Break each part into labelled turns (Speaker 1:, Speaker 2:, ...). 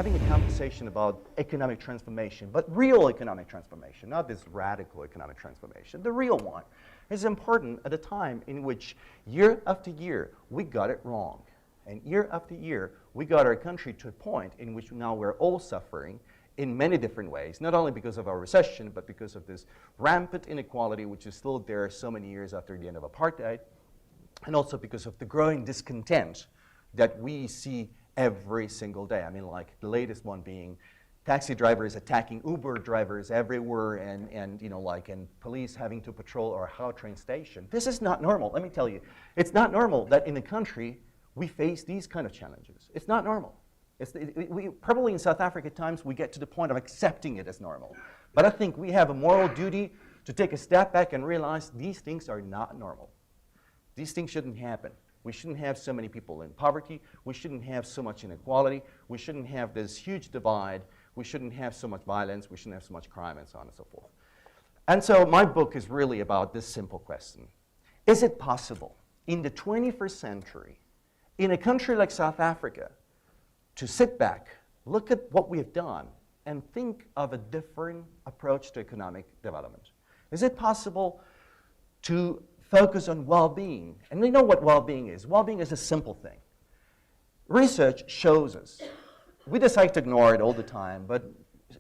Speaker 1: having a conversation about economic transformation, but real economic transformation, not this radical economic transformation, the real one, is important at a time in which year after year we got it wrong. And year after year we got our country to a point in which now we're all suffering in many different ways, not only because of our recession, but because of this rampant inequality which is still there so many years after the end of apartheid, and also because of the growing discontent that we see every single day. I mean, like the latest one being taxi drivers attacking Uber drivers everywhere, and you know, like, and police having to patrol our How train station. This is not normal. Let me tell you, it's not normal that in the country we face these kind of challenges. It's not normal. We probably in South Africa at times we get to the point of accepting it as normal. But I think we have a moral duty to take a step back and realize these things are not normal. These things shouldn't happen. We shouldn't have so many people in poverty. We shouldn't have so much inequality. We shouldn't have this huge divide. We shouldn't have so much violence. We shouldn't have so much crime, and so on and so forth. And so my book is really about this simple question. Is it possible in the 21st century, in a country like South Africa, to sit back, look at what we have done, and think of a different approach to economic development? Is it possible to focus on well-being? And we know what well-being is. Well-being is a simple thing. Research shows us, we decide to ignore it all the time, but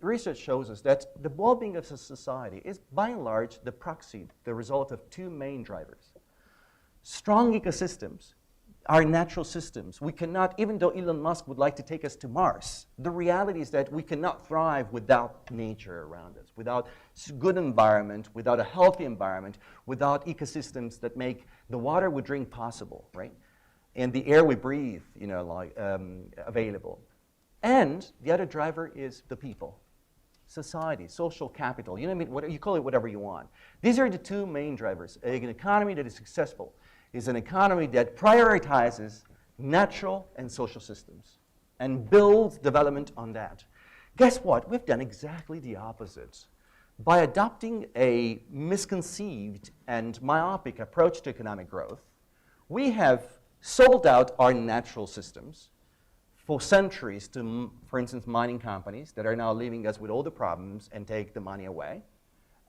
Speaker 1: research shows us that the well-being of a society is by and large the proxy, the result of two main drivers. Strong ecosystems are natural systems. We cannot, even though Elon Musk would like to take us to Mars, the reality is that we cannot thrive without nature around us, without good environment, without a healthy environment, without ecosystems that make the water we drink possible, right? And the air we breathe, you know, like available. And the other driver is the people, society, social capital. You know what I mean? What, you call it whatever you want. These are the two main drivers. An economy that is successful is an economy that prioritizes natural and social systems and builds development on that. Guess what? We've done exactly the opposite. By adopting a misconceived and myopic approach to economic growth, we have sold out our natural systems for centuries to, for instance, mining companies that are now leaving us with all the problems and take the money away,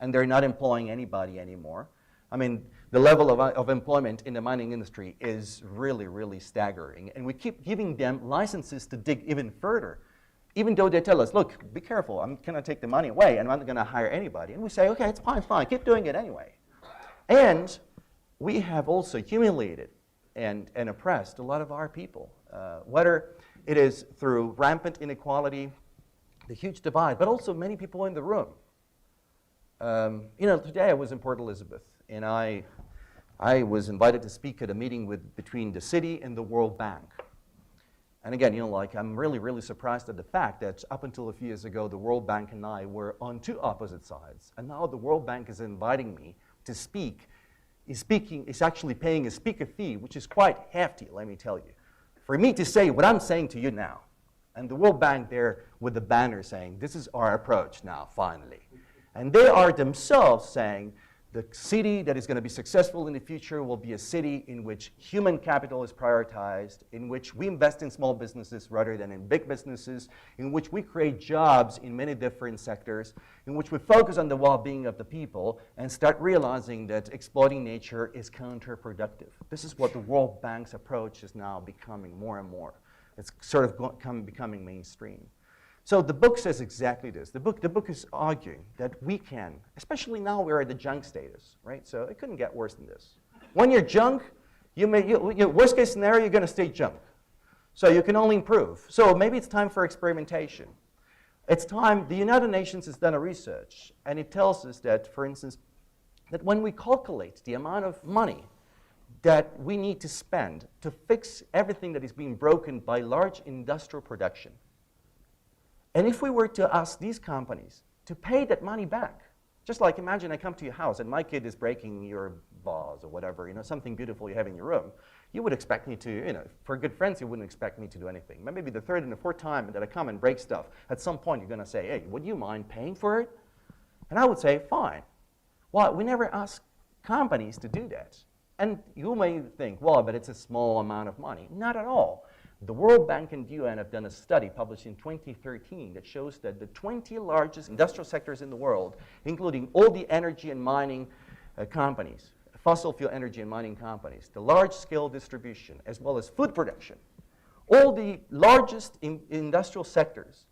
Speaker 1: and they're not employing anybody anymore. I mean, the level of employment in the mining industry is really, really staggering. And we keep giving them licenses to dig even further, even though they tell us, look, be careful, I'm going to take the money away and I'm not going to hire anybody. And we say, okay, it's fine, keep doing it anyway. And we have also humiliated and oppressed a lot of our people, whether it is through rampant inequality, the huge divide, but also many people in the room. You know, today I was in Port Elizabeth, and I was invited to speak at a meeting between the city and the World Bank. And again, you know, like, I'm really, really surprised at the fact that up until a few years ago, the World Bank and I were on two opposite sides. And now the World Bank is inviting me to speak. Is actually paying a speaker fee, which is quite hefty, let me tell you, for me to say what I'm saying to you now. And the World Bank there with the banner saying, this is our approach now, finally. And they are themselves saying, the city that is going to be successful in the future will be a city in which human capital is prioritized, in which we invest in small businesses rather than in big businesses, in which we create jobs in many different sectors, in which we focus on the well-being of the people and start realizing that exploiting nature is counterproductive. This is what the World Bank's approach is now becoming more and more. It's sort of becoming mainstream. So the book says exactly this. The book is arguing that we can, especially now we're at the junk status, right? So it couldn't get worse than this. When you're junk, worst case scenario, you're going to stay junk. So you can only improve. So maybe it's time for experimentation. It's time, the United Nations has done a research, and it tells us that, for instance, that when we calculate the amount of money that we need to spend to fix everything that is being broken by large industrial production, and if we were to ask these companies to pay that money back, just like imagine I come to your house and my kid is breaking your vase or whatever, you know, something beautiful you have in your room, you would expect me to, you know, for good friends, you wouldn't expect me to do anything. Maybe the third and the fourth time that I come and break stuff, at some point you're going to say, hey, would you mind paying for it? And I would say, fine. Well, we never ask companies to do that. And you may think, well, but it's a small amount of money. Not at all. The World Bank and UN have done a study published in 2013 that shows that the 20 largest industrial sectors in the world, including all the energy and mining companies, fossil fuel energy and mining companies, the large-scale distribution, as well as food production, all the largest industrial sectors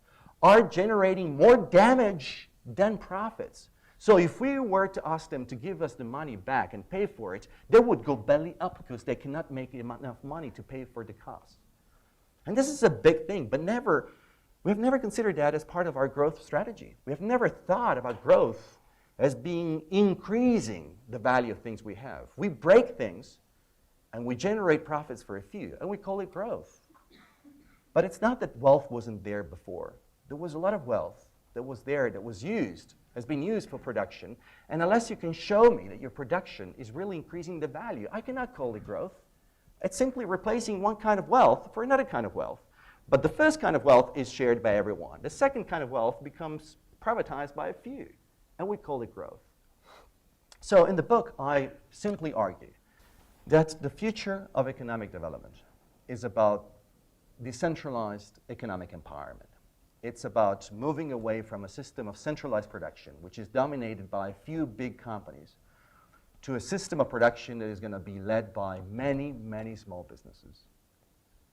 Speaker 1: are generating more damage than profits. So if we were to ask them to give us the money back and pay for it, they would go belly up because they cannot make enough money to pay for the cost. And this is a big thing, but we have never considered that as part of our growth strategy. We have never thought about growth as being increasing the value of things we have. We break things and we generate profits for a few, and we call it growth. But it's not that wealth wasn't there before. There was a lot of wealth that was there, that was used, has been used for production, and unless you can show me that your production is really increasing the value, I cannot call it growth. It's simply replacing one kind of wealth for another kind of wealth. But the first kind of wealth is shared by everyone. The second kind of wealth becomes privatized by a few, and we call it growth. So in the book, I simply argue that the future of economic development is about decentralized economic empowerment. It's about moving away from a system of centralized production, which is dominated by a few big companies, to a system of production that is going to be led by many, many small businesses.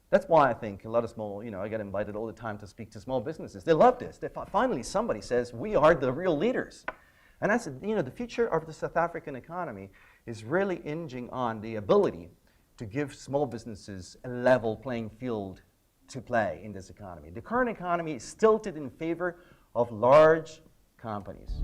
Speaker 1: That's why I think a lot of small, I get invited all the time to speak to small businesses. They love this. Finally, somebody says, we are the real leaders. And I said, the future of the South African economy is really hinging on the ability to give small businesses a level playing field to play in this economy. The current economy is tilted in favor of large companies.